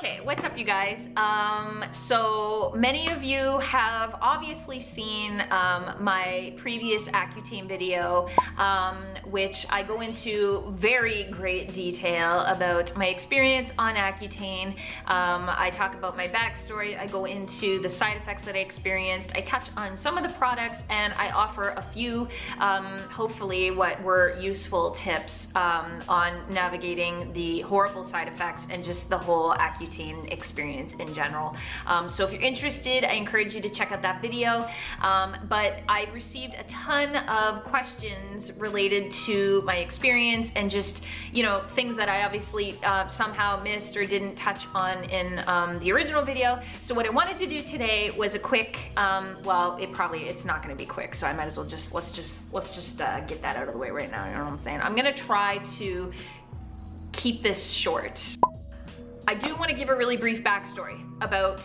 Okay, what's up you guys? So many of you have obviously seen my previous Accutane video, which I go into very great detail about my experience on Accutane. I talk about my backstory, I go into the side effects that I experienced, I touch on some of the products, and I offer a few, hopefully what were useful tips on navigating the horrible side effects and just the whole Accutane experience in general. So if you're interested, I encourage you to check out that video. But I received a ton of questions related to my experience and just, you know, things that I obviously somehow missed or didn't touch on in the original video. So what I wanted to do today was a quick, well, it's not gonna be quick, so I might as well just, let's just get that out of the way right now, you know what I'm saying? I'm gonna try to keep this short. I do want to give a really brief backstory about,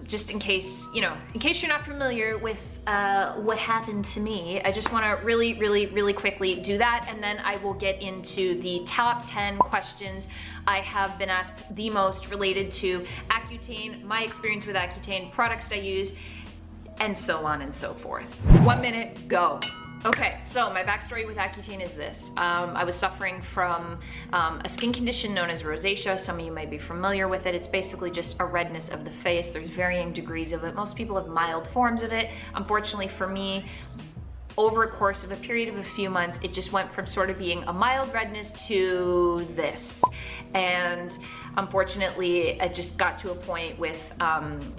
just in case, you know, in case you're not familiar with what happened to me. I just want to really quickly do that, and then I will get into the top 10 questions I have been asked the most related to Accutane, my experience with Accutane, products I use, and so on and so forth. 1 minute, go. Okay, so my backstory with Accutane is this. I was suffering from a skin condition known as rosacea. Some of you might be familiar with it. It's basically just a redness of the face. There's varying degrees of it. Most people have mild forms of it. Unfortunately for me, over a course of a period of a few months, it just went from sort of being a mild redness to this. And unfortunately, it just got to a point with,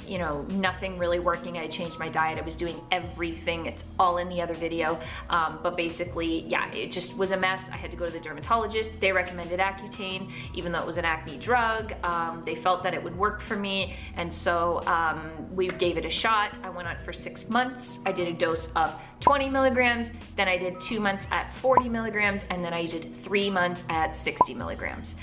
you know, nothing really working. I changed my diet. I was doing everything. It's all in the other video. But basically, yeah, it just was a mess. I had to go to the dermatologist. They recommended Accutane, even though it was an acne drug. They felt that it would work for me. And so we gave it a shot. I went on it for 6 months. I did a dose of 20 milligrams. Then I did 2 months at 40 milligrams. And then I did 3 months at 60 milligrams.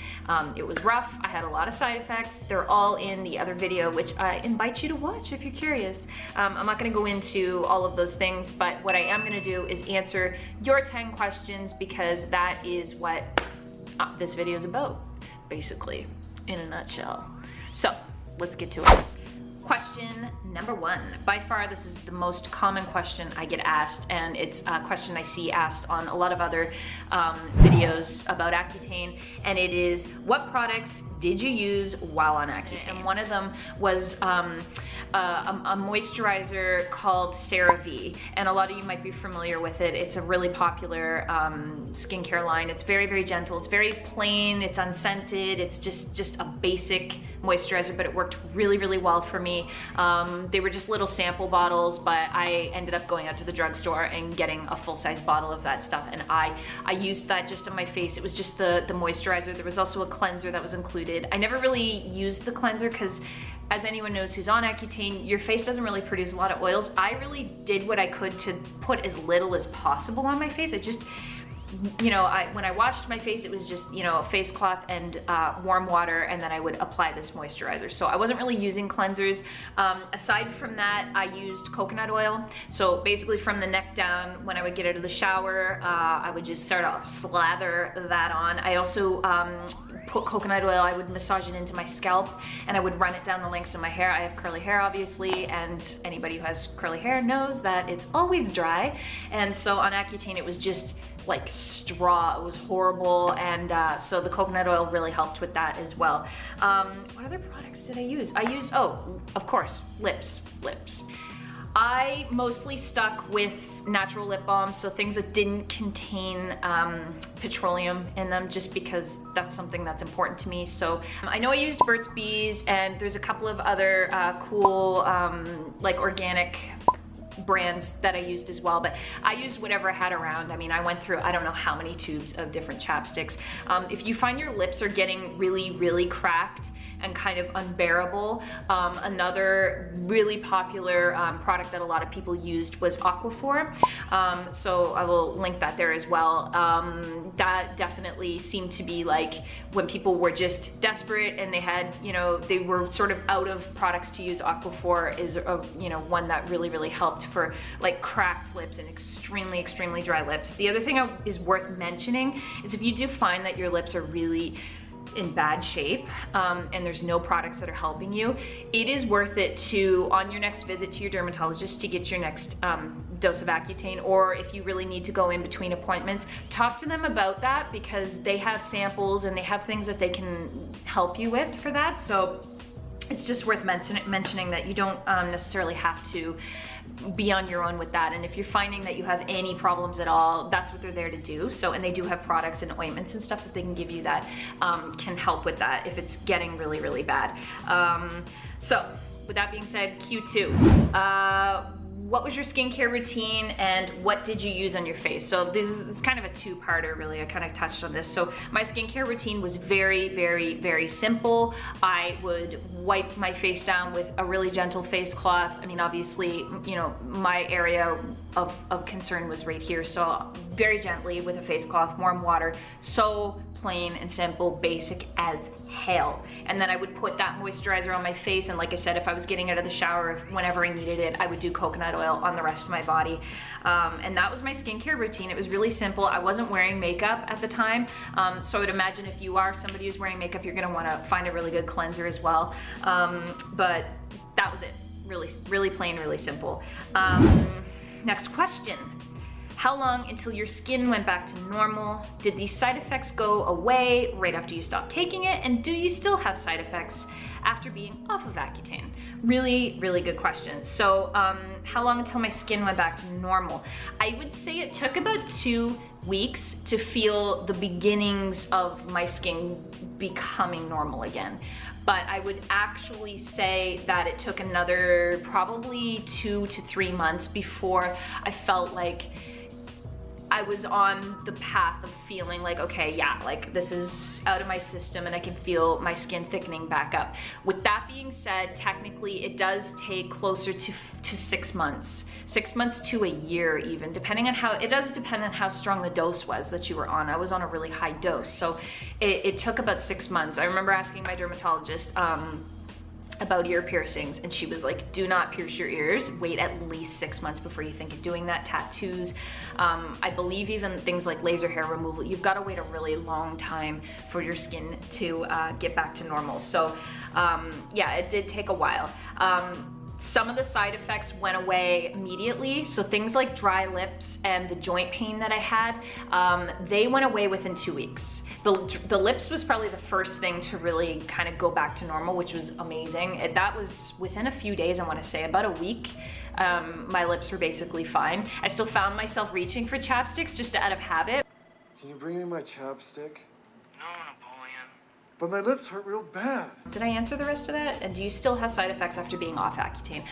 It was rough. I had a lot of side effects. They're all in the other video, which I invite you to watch if you're curious. I'm not gonna go into all of those things, but what I am gonna do is answer your 10 questions, because that is what this video is about, basically, in a nutshell. So let's get to it. Question number 1. By far, this is the most common question I get asked, and it's a question I see asked on a lot of other videos about Accutane, and it is, what products did you use while on Accutane? And one of them was a moisturizer called CeraVe, and a lot of you might be familiar with it. It's a really popular skincare line. It's very gentle. It's very plain. It's unscented. It's just a basic moisturizer, but it worked really well for me. They were just little sample bottles, but I ended up going out to the drugstore and getting a full-size bottle of that stuff, and I used that just on my face. It was just the moisturizer. There was also a cleanser that was included. I never really used the cleanser because, as anyone knows who's on Accutane, your face doesn't really produce a lot of oils. I really did what I could to put as little as possible on my face. I just, you know, when I washed my face, it was just, you know, a face cloth and warm water, and then I would apply this moisturizer. So I wasn't really using cleansers. Aside from that, I used coconut oil. So basically from the neck down, when I would get out of the shower, I would just sort of slather that on. I also put coconut oil, I would massage it into my scalp, and I would run it down the lengths of my hair. I have curly hair, obviously, and anybody who has curly hair knows that it's always dry. And so on Accutane, it was just like straw. It was horrible, and so the coconut oil really helped with that as well. What other products did I use? I used, oh, of course, lips. I mostly stuck with natural lip balms, so things that didn't contain petroleum in them, just because that's something that's important to me. So I know I used Burt's Bees, and there's a couple of other cool like organic brands that I used as well, but I used whatever I had around. I mean, I went through, I don't know how many tubes of different chapsticks. If you find your lips are getting really cracked and kind of unbearable, another really popular product that a lot of people used was Aquaphor. So I will link that there as well. That definitely seemed to be like when people were just desperate and they had, you know, they were sort of out of products to use. Aquaphor is you know, one that really helped for like cracked lips and extremely dry lips. The other thing is worth mentioning is if you do find that your lips are really in bad shape and there's no products that are helping you, it is worth it to, on your next visit to your dermatologist, to get your next dose of Accutane, or if you really need to go in between appointments, talk to them about that, because they have samples and they have things that they can help you with for that. So it's just worth mentioning that you don't necessarily have to be on your own with that. And if you're finding that you have any problems at all, that's what they're there to do. So, and they do have products and ointments and stuff that they can give you that can help with that if it's getting really, really bad. So with that being said, Q2. What was your skincare routine and what did you use on your face? So this is kind of a two-parter, really. I kind of touched on this. So my skincare routine was very, very, very simple. I would wipe my face down with a really gentle face cloth. I mean, obviously, you know, my area of concern was right here. So very gently with a face cloth, warm water. So plain and simple, basic as hell. And then I would put that moisturizer on my face, and like I said, if I was getting out of the shower, whenever I needed it, I would do coconut oil on the rest of my body. And that was my skincare routine. It was really simple. I wasn't wearing makeup at the time, so I would imagine if you are somebody who's wearing makeup, you're gonna wanna find a really good cleanser as well. But that was it. Really, really plain, really simple. Next question. How long until your skin went back to normal? Did these side effects go away right after you stopped taking it? And do you still have side effects after being off of Accutane? Really, really good question. So how long until my skin went back to normal? I would say it took about 2 weeks to feel the beginnings of my skin becoming normal again. But I would actually say that it took another probably 2 to 3 months before I felt like I was on the path of feeling like, okay, yeah, like this is out of my system and I can feel my skin thickening back up. With that being said, technically it does take closer to 6 months. 6 months to a year even, depending on how, it does depend on how strong the dose was that you were on. I was on a really high dose, so it took about 6 months. I remember asking my dermatologist about ear piercings, and she was like, do not pierce your ears, wait at least 6 months before you think of doing that. Tattoos, I believe even things like laser hair removal, you've got to wait a really long time for your skin to get back to normal. So yeah, it did take a while. Some of the side effects went away immediately. So things like dry lips and the joint pain that I had, they went away within 2 weeks. The lips was probably the first thing to really kind of go back to normal, which was amazing. That was within a few days, I want to say, about a week. My lips were basically fine. I still found myself reaching for chapsticks just out of habit. Can you bring me my chapstick? No, Napoleon. But my lips hurt real bad. Did I answer the rest of that? And do you still have side effects after being off Accutane?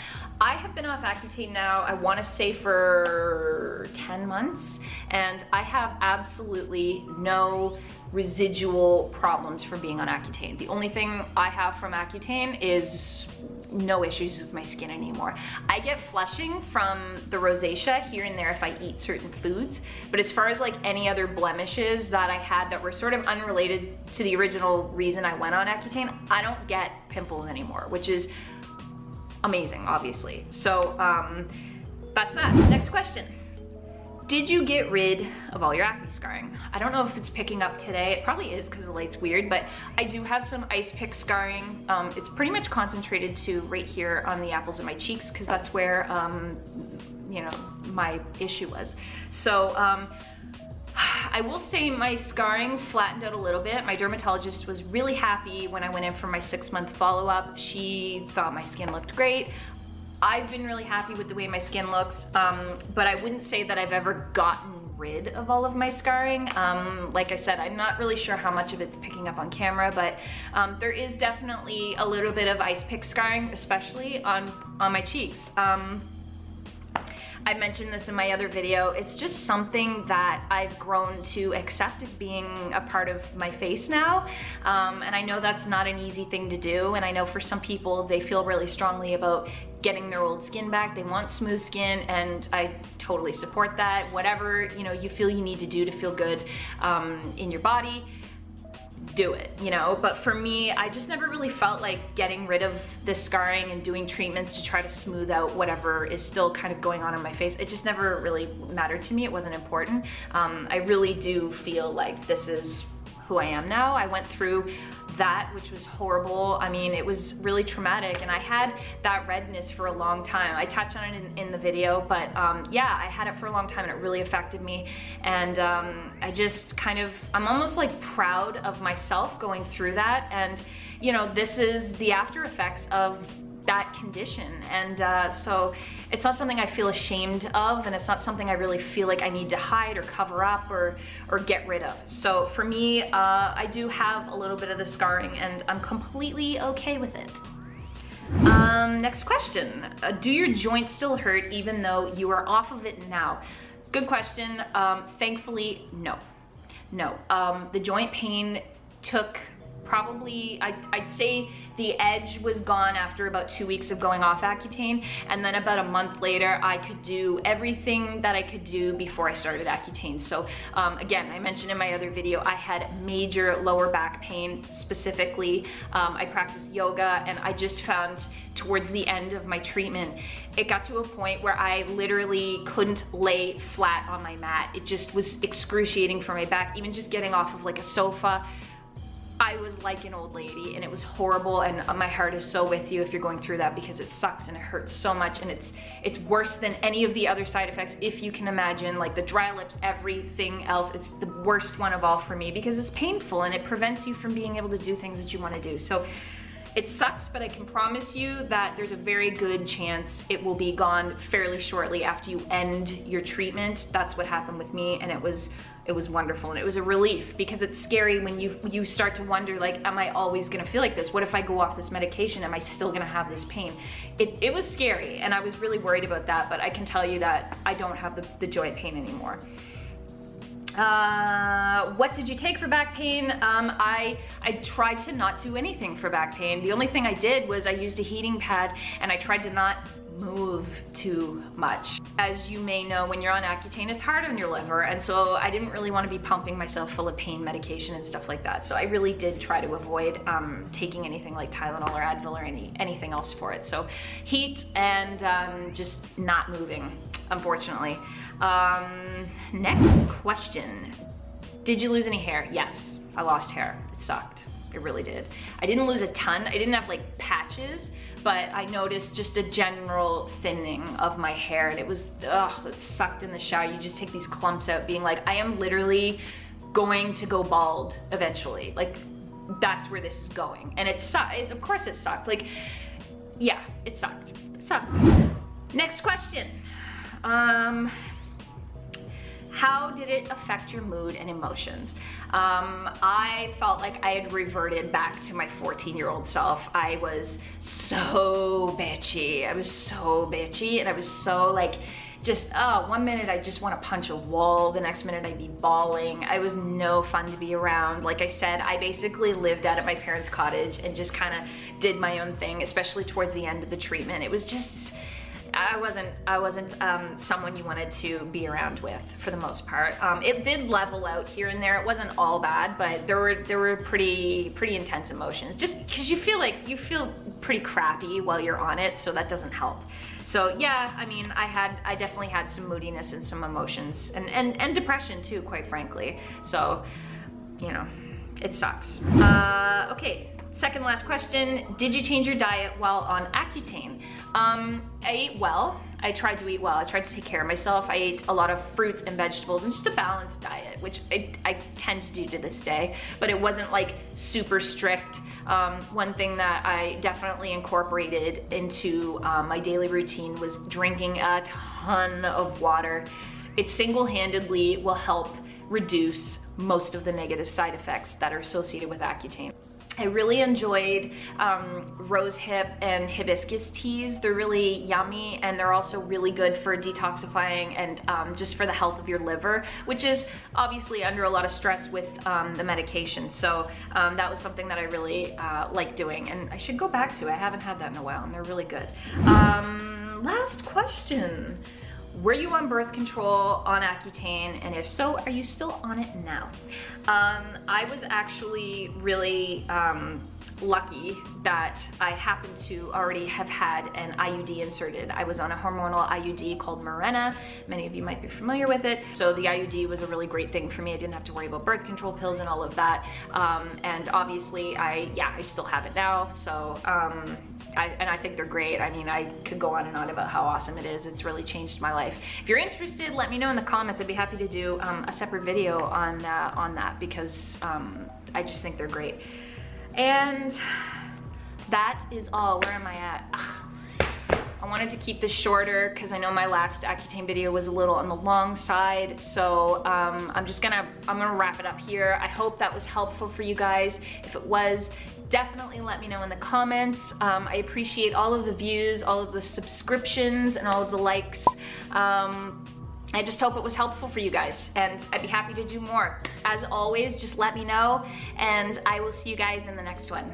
I have been off Accutane now, I want to say for 10 months, and I have absolutely no residual problems from being on Accutane. The only thing I have from Accutane is no issues with my skin anymore. I get flushing from the rosacea here and there if I eat certain foods, but as far as like any other blemishes that I had that were sort of unrelated to the original reason I went on Accutane, I don't get pimples anymore, which is amazing, obviously. So that's that. Next question. Did you get rid of all your acne scarring? I don't know if it's picking up today. It probably is because the light's weird, but I do have some ice pick scarring. It's pretty much concentrated to right here on the apples of my cheeks because that's where, you know, my issue was. So I will say my scarring flattened out a little bit. My dermatologist was really happy when I went in for my 6-month follow-up. She thought my skin looked great. I've been really happy with the way my skin looks, but I wouldn't say that I've ever gotten rid of all of my scarring. Like I said, I'm not really sure how much of it's picking up on camera, but there is definitely a little bit of ice pick scarring, especially on my cheeks. I mentioned this in my other video. It's just something that I've grown to accept as being a part of my face now. And I know that's not an easy thing to do. And I know for some people, they feel really strongly about getting their old skin back. They want smooth skin, and I totally support that. Whatever, you know, you feel you need to do to feel good in your body, do it, you know. But for me, I just never really felt like getting rid of the scarring and doing treatments to try to smooth out whatever is still kind of going on in my face. It just never really mattered to me. It wasn't important. I really do feel like this is who I am now. I went through that, which was horrible. I mean, it was really traumatic, and I had that redness for a long time. I touch on it in the video, but yeah, I had it for a long time and it really affected me. And I just I'm almost like proud of myself going through that. And you know, this is the after effects of that condition. And so it's not something I feel ashamed of, and it's not something I really feel like I need to hide or cover up or get rid of. So for me, I do have a little bit of the scarring, and I'm completely okay with it. Next question. Do your joints still hurt even though you are off of it now? Good question. Thankfully, no. No. The joint pain took probably, I'd say the edge was gone after about 2 weeks of going off Accutane, and then about a month later I could do everything that I could do before I started Accutane. So again, I mentioned in my other video, I had major lower back pain specifically. I practiced yoga, and I just found towards the end of my treatment, it got to a point where I literally couldn't lay flat on my mat. It just was excruciating for my back. Even just getting off of like a sofa, I was like an old lady, and it was horrible. And my heart is so with you if you're going through that, because it sucks and it hurts so much, and it's worse than any of the other side effects, if you can imagine, like the dry lips, everything else. It's the worst one of all for me because it's painful and it prevents you from being able to do things that you want to do. So it sucks, but I can promise you that there's a very good chance it will be gone fairly shortly after you end your treatment. That's what happened with me, and it was wonderful, and it was a relief, because it's scary when you start to wonder, like, am I always gonna feel like this? What if I go off this medication? Am I still gonna have this pain? It was scary, and I was really worried about that, but I can tell you that I don't have the joint pain anymore. What did you take for back pain? I tried to not do anything for back pain. The only thing I did was I used a heating pad, and I tried to not move too much. As you may know, when you're on Accutane, it's hard on your liver, and so I didn't really want to be pumping myself full of pain medication and stuff like that. So I really did try to avoid taking anything like Tylenol or Advil or anything else for it. So heat and just not moving, unfortunately. Next question. Did you lose any hair? Yes, I lost hair. It sucked. It really did. I didn't lose a ton. I didn't have like patches, but I noticed just a general thinning of my hair, and it was, it sucked in the shower. You just take these clumps out, being like, I am literally going to go bald eventually. Like, that's where this is going. And it sucked. Of course it sucked. Like, yeah, it sucked. It sucked. Next question. How did it affect your mood and emotions? I felt like I had reverted back to my 14-year-old self. I was so bitchy. I was so bitchy, and I was so like, just, one minute I just want to punch a wall, the next minute I'd be bawling. I was no fun to be around. Like I said, I basically lived out at my parents' cottage and just kind of did my own thing, especially towards the end of the treatment. It was just, I wasn't someone you wanted to be around with for the most part. It did level out here and there. It wasn't all bad, but there were pretty intense emotions. Just because you feel pretty crappy while you're on it, so that doesn't help. So yeah, I mean, I definitely had some moodiness and some emotions, and depression too, quite frankly. So, you know, it sucks. Okay. Second last question, did you change your diet while on Accutane? I ate well. I tried to eat well. I tried to take care of myself. I ate a lot of fruits and vegetables and just a balanced diet, which I tend to do to this day, but it wasn't like super strict. One thing that I definitely incorporated into my daily routine was drinking a ton of water. It single-handedly will help reduce most of the negative side effects that are associated with Accutane. I really enjoyed rosehip and hibiscus teas. They're really yummy, and they're also really good for detoxifying and just for the health of your liver, which is obviously under a lot of stress with the medication. So that was something that I really like doing, and I should go back to. I haven't had that in a while, and they're really good. Last question. Were you on birth control on Accutane, and if so, are you still on it now? I was actually really lucky that I happen to already have had an IUD inserted. I was on a hormonal IUD called Mirena. Many of you might be familiar with it. So the IUD was a really great thing for me. I didn't have to worry about birth control pills and all of that. And obviously I still have it now. So, I think they're great. I mean, I could go on and on about how awesome it is. It's really changed my life. If you're interested, let me know in the comments. I'd be happy to do a separate video on that because I just think they're great. And that is all. Where am I at? I wanted to keep this shorter because I know my last Accutane video was a little on the long side. So I'm gonna wrap it up here. I hope that was helpful for you guys. If it was, definitely let me know in the comments. I appreciate all of the views, all of the subscriptions, and all of the likes. I just hope it was helpful for you guys, and I'd be happy to do more. As always, just let me know, and I will see you guys in the next one.